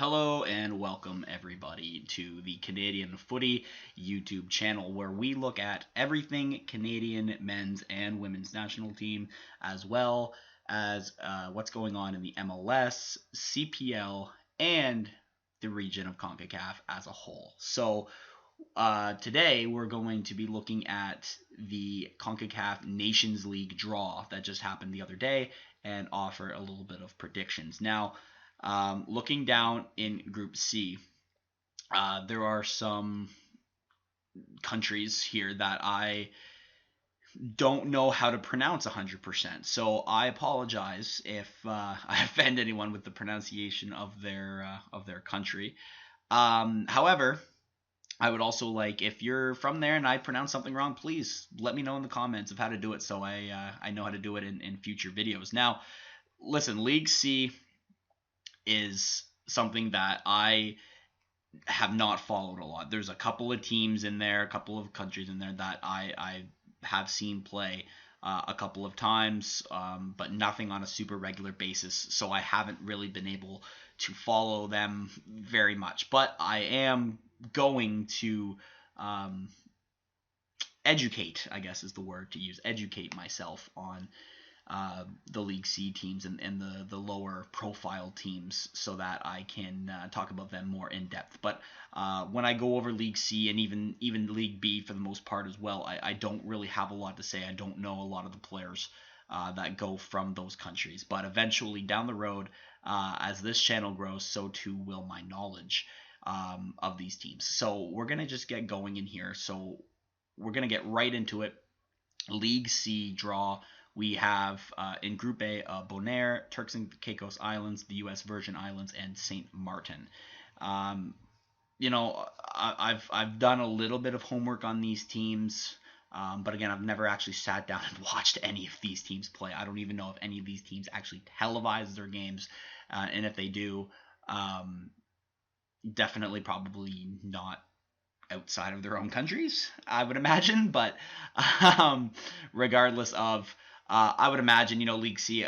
Hello and welcome everybody to the Canadian Footy YouTube channel where we look at everything Canadian men's and women's national team as well as what's going on in the MLS, CPL, and the region of Concacaf as a whole. So today we're going to be looking at the CONCACAF Nations League draw that just happened the other day and offer a little bit of predictions. Now, looking down in Group C, there are some countries here that I don't know how to pronounce 100%. So I apologize if I offend anyone with the pronunciation of their country. However, I would also like, if you're from there and I pronounce something wrong, please let me know in the comments of how to do it so I know how to do it in future videos. Now, listen, League C is something that I have not followed a lot. There's a couple of teams in there, a couple of countries in there that I have seen play a couple of times, but nothing on a super regular basis. So I haven't really been able to follow them very much. But I am going to educate, I guess is the word to use, educate myself on the League C teams and the lower profile teams so that I can talk about them more in depth. But when I go over League C and even League B for the most part as well, I don't really have a lot to say. I don't know a lot of the players that go from those countries. But eventually down the road, as this channel grows, so too will my knowledge of these teams. So we're going to just get going in here. So we're going to get right into it. League C draw. We have in Group A, Bonaire, Turks and Caicos Islands, the U.S. Virgin Islands, and Saint Martin. I've done a little bit of homework on these teams, but again, I've never actually sat down and watched any of these teams play. I don't even know if any of these teams actually televise their games, and if they do, definitely probably not outside of their own countries, I would imagine. But regardless of, I would imagine, League C,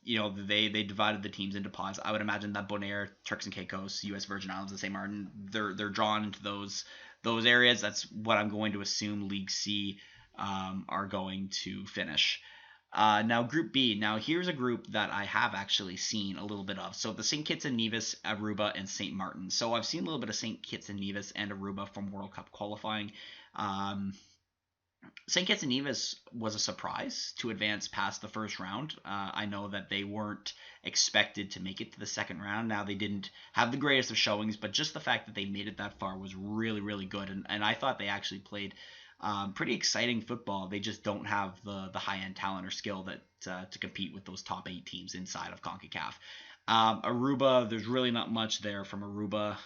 they divided the teams into pods. I would imagine that Bonaire, Turks and Caicos, U.S. Virgin Islands, and St. Martin, they're drawn into those areas. That's what I'm going to assume League C are going to finish. Now, Group B. Now, here's a group that I have actually seen a little bit of. So, the St. Kitts and Nevis, Aruba, and St. Martin. So, I've seen a little bit of St. Kitts and Nevis and Aruba from World Cup qualifying. St. Kitts and Nevis was a surprise to advance past the first round. I know that they weren't expected to make it to the second round. Now, they didn't have the greatest of showings, but just the fact that they made it that far was really, really good. And I thought they actually played pretty exciting football. They just don't have the high-end talent or skill that to compete with those top 8 teams inside of CONCACAF. Aruba, there's really not much there from Aruba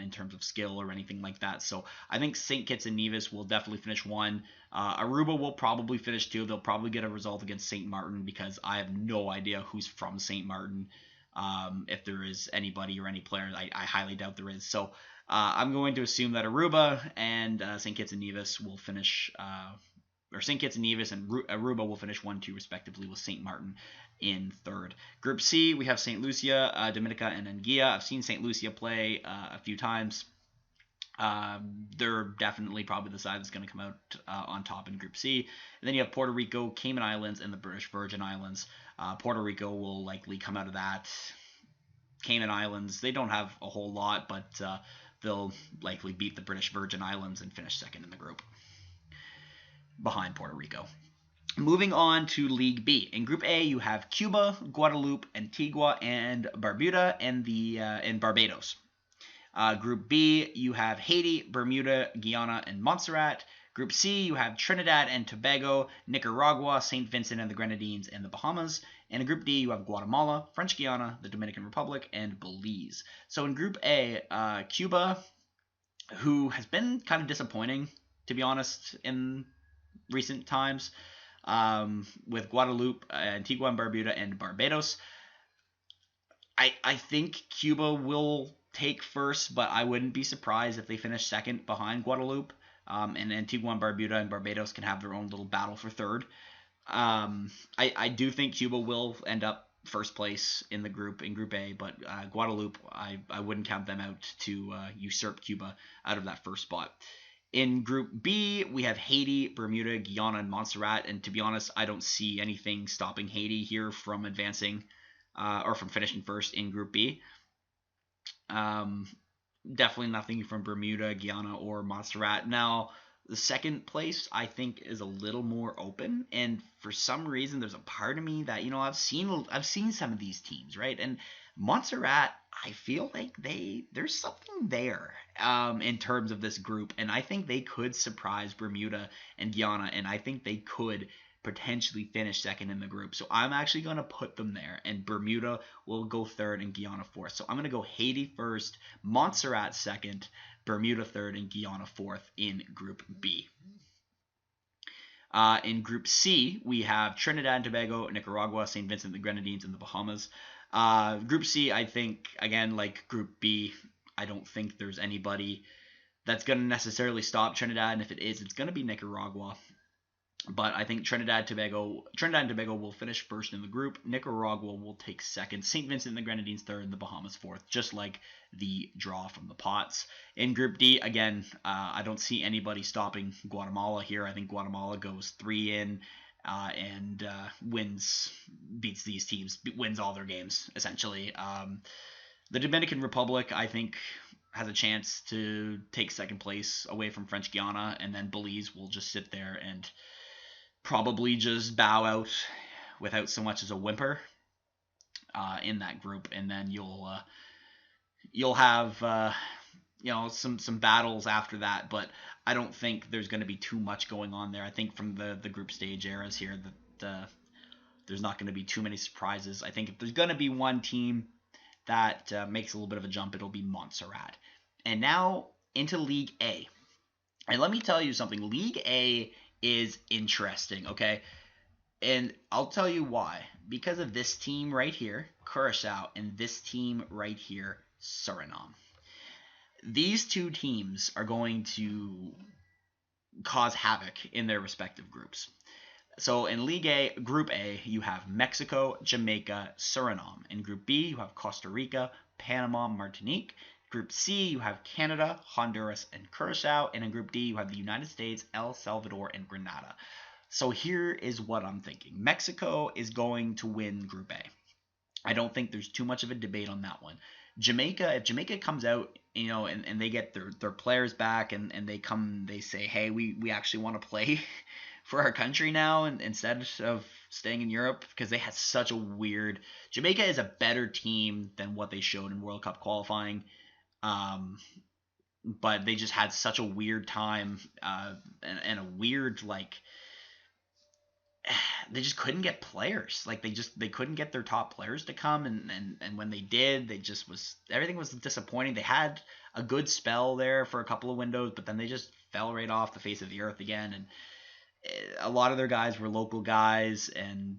in terms of skill or anything like that. So I think St. Kitts and Nevis will definitely finish 1. Aruba will probably finish 2. They'll probably get a result against St. Martin because I have no idea who's from St. Martin. If there is anybody or any player, I highly doubt there is. So I'm going to assume that Aruba and St. Kitts and Nevis will finish, or St. Kitts and Nevis and Aruba will finish 1-2 respectively, with St. Martin in third. Group C, we have St. Lucia, Dominica, and Anguilla. I've seen St. Lucia play a few times. They're definitely probably the side that's going to come out on top in Group C. And then you have Puerto Rico, Cayman Islands, and the British Virgin Islands. Puerto Rico will likely come out of that. Cayman Islands, they don't have a whole lot, but they'll likely beat the British Virgin Islands and finish second in the group behind Puerto Rico. Moving on to League B. In Group A, you have Cuba, Guadeloupe, Antigua, and Barbuda, and Barbados. Group B, you have Haiti, Bermuda, Guyana, and Montserrat. Group C, you have Trinidad and Tobago, Nicaragua, St. Vincent and the Grenadines, and the Bahamas. And in Group D, you have Guatemala, French Guiana, the Dominican Republic, and Belize. So in Group A, Cuba, who has been kind of disappointing, to be honest, in recent times, with Guadeloupe, Antigua and Barbuda, and Barbados. I think Cuba will take first, but I wouldn't be surprised if they finish second behind Guadeloupe. And Antigua and Barbuda and Barbados can have their own little battle for third. I do think Cuba will end up first place in the group in Group A, but Guadeloupe, I wouldn't count them out to usurp Cuba out of that first spot. In Group B, we have Haiti, Bermuda, Guyana, and Montserrat. And to be honest, I don't see anything stopping Haiti here from advancing or from finishing first in Group B. Definitely nothing from Bermuda, Guyana, or Montserrat. Now, the second place I think is a little more open, and for some reason, there's a part of me that I've seen some of these teams, right? And Montserrat, I feel like there's something there in terms of this group, and I think they could surprise Bermuda and Guyana, and I think they could potentially finish second in the group. So I'm actually going to put them there, and Bermuda will go third and Guyana fourth. So I'm going to go Haiti first, Montserrat second, Bermuda third, and Guyana fourth in Group B. In Group C, we have Trinidad and Tobago, Nicaragua, St. Vincent and the Grenadines, and the Bahamas. Group C, I think, again, like Group B, I don't think there's anybody that's going to necessarily stop Trinidad, and if it is, it's going to be Nicaragua. But I think Trinidad and Tobago will finish first in the group. Nicaragua will take second. St. Vincent and the Grenadines third, and the Bahamas fourth, just like the draw from the pots. In Group D, again, I don't see anybody stopping Guatemala here. I think Guatemala goes 3 in and beats these teams, wins all their games, essentially. The Dominican Republic, I think, has a chance to take second place away from French Guiana, and then Belize will just sit there and probably just bow out without so much as a whimper in that group, and then you'll have some battles after that, but I don't think there's going to be too much going on there. I think from the group stage eras here that there's not going to be too many surprises. I think if there's going to be one team that makes a little bit of a jump, it'll be Montserrat. And now into League A. And let me tell you something. League A is interesting, okay? And I'll tell you why. Because of this team right here, Curacao, and this team right here, Suriname. These two teams are going to cause havoc in their respective groups. So in League A, Group A, you have Mexico, Jamaica, Suriname. In Group B, you have Costa Rica, Panama, Martinique. Group C, you have Canada, Honduras, and Curacao. And in Group D, you have the United States, El Salvador, and Grenada. So here is what I'm thinking. Mexico is going to win Group A. I don't think there's too much of a debate on that one. Jamaica, if Jamaica comes out, and they get their players back, and they say, hey, we actually want to play for our country now, and instead of staying in Europe, because they had such a weird... Jamaica is a better team than what they showed in World Cup qualifying, but they just had such a weird time, and a weird, they just couldn't get players. They couldn't get their top players to come, and when they did, everything was disappointing. They had a good spell there for a couple of windows, but then they just fell right off the face of the earth again, and a lot of their guys were local guys and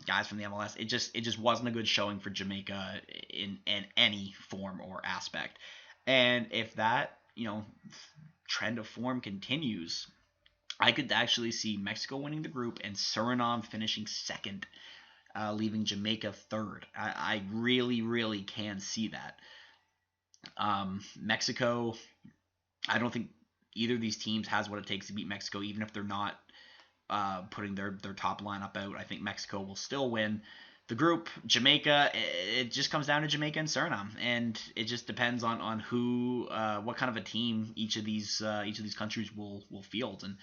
guys from the MLS. It just wasn't a good showing for Jamaica in any form or aspect. And if that, trend of form continues, I could actually see Mexico winning the group and Suriname finishing second, leaving Jamaica third. I really, really can see that. Mexico, I don't think either of these teams has what it takes to beat Mexico, even if they're not putting their top lineup out. I think Mexico will still win the group. Jamaica, it just comes down to Jamaica and Suriname, and it just depends on who, what kind of a team each of these countries will field. And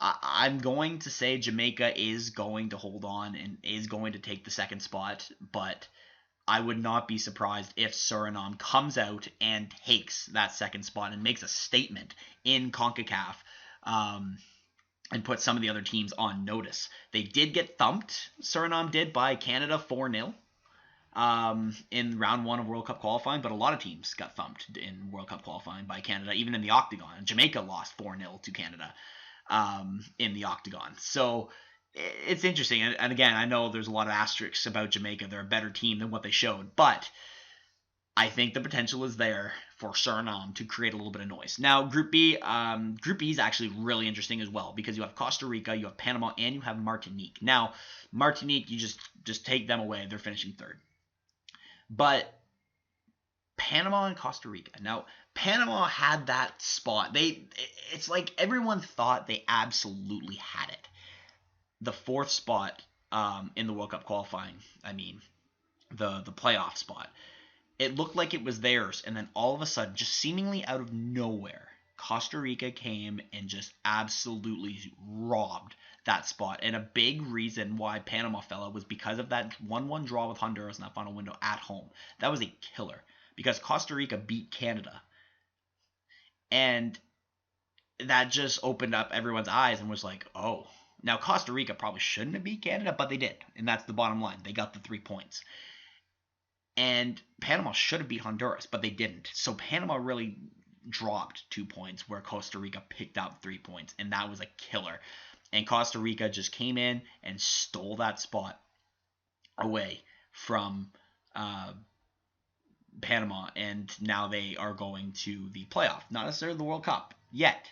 I'm going to say Jamaica is going to hold on and is going to take the second spot, but I would not be surprised if Suriname comes out and takes that second spot and makes a statement in Concacaf, and put some of the other teams on notice. They did get thumped, Suriname did, by Canada 4-0 in round one of World Cup qualifying, but a lot of teams got thumped in World Cup qualifying by Canada, even in the Octagon. Jamaica lost 4-0 to Canada in the Octagon. So it's interesting. And again, I know there's a lot of asterisks about Jamaica. They're a better team than what they showed, but I think the potential is there for Suriname to create a little bit of noise. Now, Group B is actually really interesting as well because you have Costa Rica, you have Panama, and you have Martinique. Now, Martinique, you just take them away; they're finishing third. But Panama and Costa Rica. Now, Panama had that spot. It's like everyone thought they absolutely had it. The fourth spot in the World Cup qualifying. I mean, the playoff spot. It looked like it was theirs, and then all of a sudden, just seemingly out of nowhere, Costa Rica came and just absolutely robbed that spot. And a big reason why Panama fell out was because of that 1-1 draw with Honduras in that final window at home. That was a killer because Costa Rica beat Canada. And that just opened up everyone's eyes and was like, oh. Now, Costa Rica probably shouldn't have beat Canada, but they did. And that's the bottom line. They got the 3 points. And Panama should have beat Honduras, but they didn't. So Panama really dropped 2 points where Costa Rica picked up 3 points. And that was a killer. And Costa Rica just came in and stole that spot away from Panama. And now they are going to the playoff. Not necessarily the World Cup yet.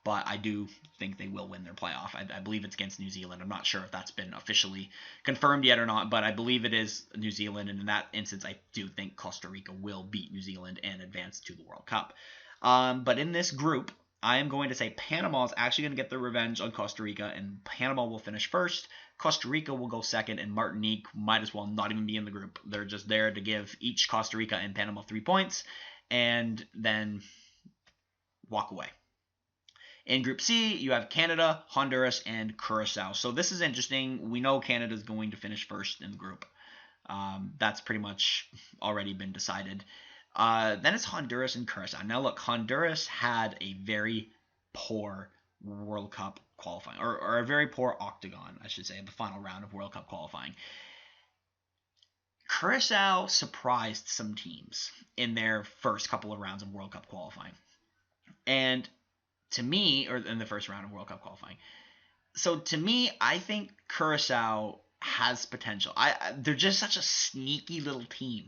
But I do think they will win their playoff. I believe it's against New Zealand. I'm not sure if that's been officially confirmed yet or not, but I believe it is New Zealand. And in that instance, I do think Costa Rica will beat New Zealand and advance to the World Cup. But in this group, I am going to say Panama is actually going to get their revenge on Costa Rica, and Panama will finish first. Costa Rica will go second, and Martinique might as well not even be in the group. They're just there to give each Costa Rica and Panama 3 points, and then walk away. In Group C, you have Canada, Honduras, and Curacao. So this is interesting. We know Canada is going to finish first in the group. That's pretty much already been decided. Then it's Honduras and Curacao. Now look, Honduras had a very poor World Cup qualifying, or a very poor octagon, I should say, the final round of World Cup qualifying. Curacao surprised some teams in their first couple of rounds of World Cup qualifying. And to me, or in the first round of World Cup qualifying. So to me, I think Curacao has potential. They're just such a sneaky little team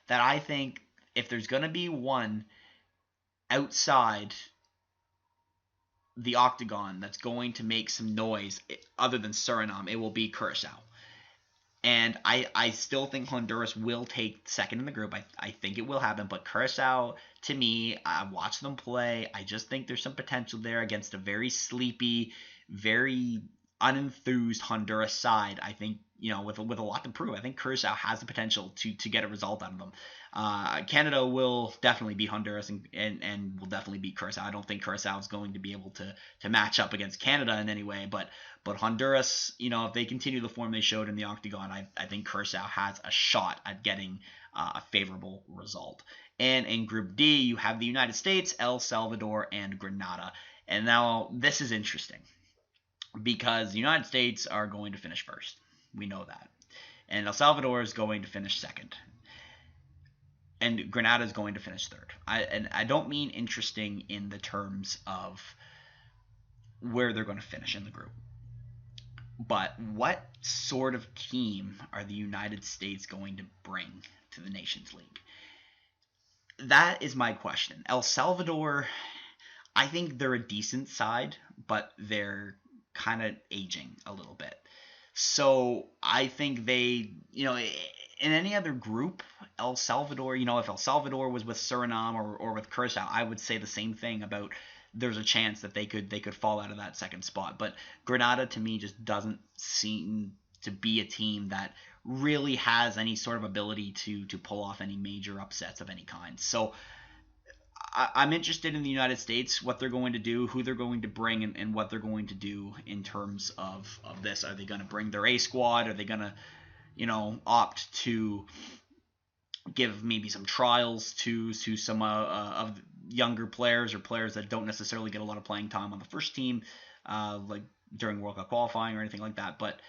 that I think if there's going to be one outside the octagon that's going to make some noise other than Suriname, it will be Curacao. And I still think Honduras will take second in the group. I think it will happen. But Curacao, to me, I watched them play. I just think there's some potential there against a very sleepy, very unenthused Honduras side. I think, with a lot to prove, I think Curacao has the potential to get a result out of them. Canada will definitely beat Honduras and will definitely beat Curacao. I don't think Curacao is going to be able to match up against Canada in any way, but Honduras, if they continue the form they showed in the octagon, I think Curacao has a shot at getting a favorable result. And in Group D, you have the United States, El Salvador, and Grenada. And now this is interesting because the United States are going to finish first. We know that. And El Salvador is going to finish second. And Grenada is going to finish third. I don't mean interesting in the terms of where they're going to finish in the group. But what sort of team are the United States going to bring to the Nations League? That is my question. El Salvador, I think they're a decent side, but they're kind of aging a little bit. So I think they, in any other group, El Salvador, if El Salvador was with Suriname or with Curacao, I would say the same thing about there's a chance that they could fall out of that second spot. But Grenada, to me, just doesn't seem to be a team that really has any sort of ability to pull off any major upsets of any kind. So I'm interested in the United States, what they're going to do, who they're going to bring, and what they're going to do in terms of this. Are they going to bring their A squad? Are they going to, opt to give maybe some trials to some of younger players or players that don't necessarily get a lot of playing time on the first team, like during World Cup qualifying or anything like that? But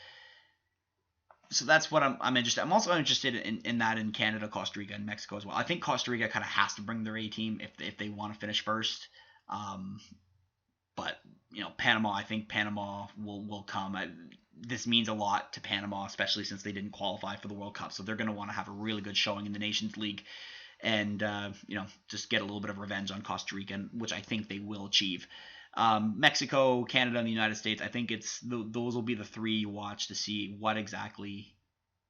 so that's what I'm interested. I'm also interested in that in Canada, Costa Rica, and Mexico as well. I think Costa Rica kind of has to bring their A team if they want to finish first. But Panama, I think Panama will come. This means a lot to Panama, especially since they didn't qualify for the World Cup. So they're going to want to have a really good showing in the Nations League. and just get a little bit of revenge on Costa Rica, which I think they will achieve. Mexico, Canada, and the United States. I think those will be the three you watch to see what exactly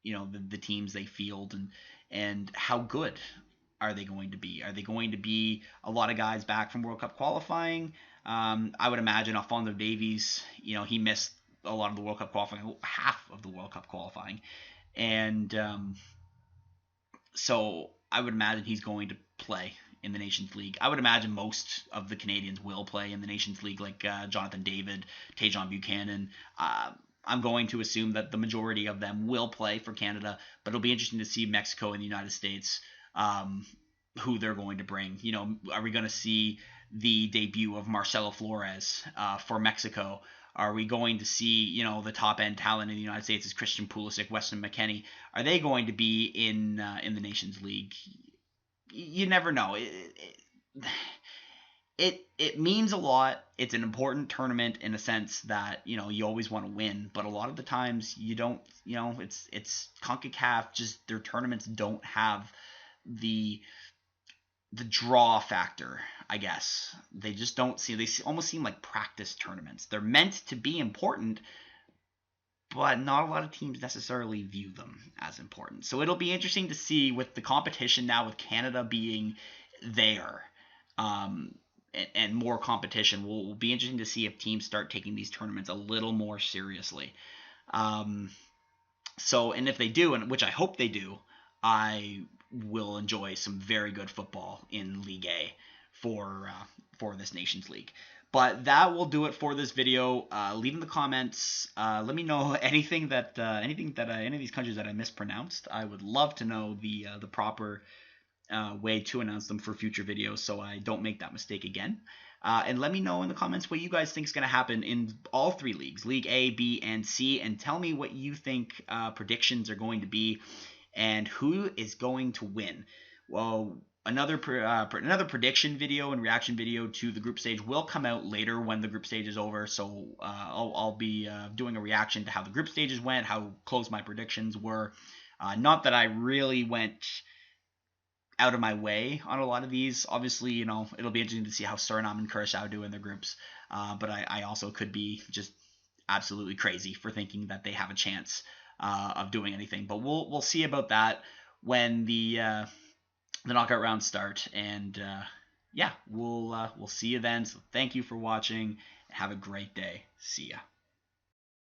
the teams they field, and how good are they going to be? Are they going to be a lot of guys back from World Cup qualifying? I would imagine Alphonso Davies, he missed a lot of the World Cup qualifying, half of the World Cup qualifying, and so I would imagine he's going to play in the Nations League. I would imagine most of the Canadians will play in the Nations League, like Jonathan David, Tajon Buchanan. I'm going to assume that the majority of them will play for Canada, but it'll be interesting to see Mexico and the United States, who they're going to bring. Are we going to see the debut of Marcelo Flores for Mexico? Are we going to see, the top end talent in the United States is Christian Pulisic, Weston McKennie? Are they going to be in the Nations League? You never know. It means a lot. It's an important tournament in a sense that you always want to win, but a lot of the times you don't. It's Concacaf. Just their tournaments don't have the draw factor, I guess. They just don't see. They almost seem like practice tournaments. They're meant to be important, but not a lot of teams necessarily view them as important. So it'll be interesting to see with the competition now, with Canada being there, and more competition. Will be interesting to see if teams start taking these tournaments a little more seriously. And if they do, and which I hope they do, I will enjoy some very good football in League A for this Nations League. But that will do it for this video. Leave in the comments. Let me know anything that any of these countries that I mispronounced. I would love to know the proper way to announce them for future videos, so I don't make that mistake again. And let me know in the comments what you guys think is going to happen in all three leagues, League A, B, and C, and tell me what you think predictions are going to be and who is going to win. Well, another prediction video and reaction video to the group stage will come out later when the group stage is over, so I'll be doing a reaction to how the group stages went, how close my predictions were. Not that I really went out of my way on a lot of these. Obviously, it'll be interesting to see how Suriname and Curacao do in their groups, but I also could be just absolutely crazy for thinking that they have a chance of doing anything. But we'll see about that when the knockout rounds start, and yeah, we'll see you then. So thank you for watching, and have a great day. See ya.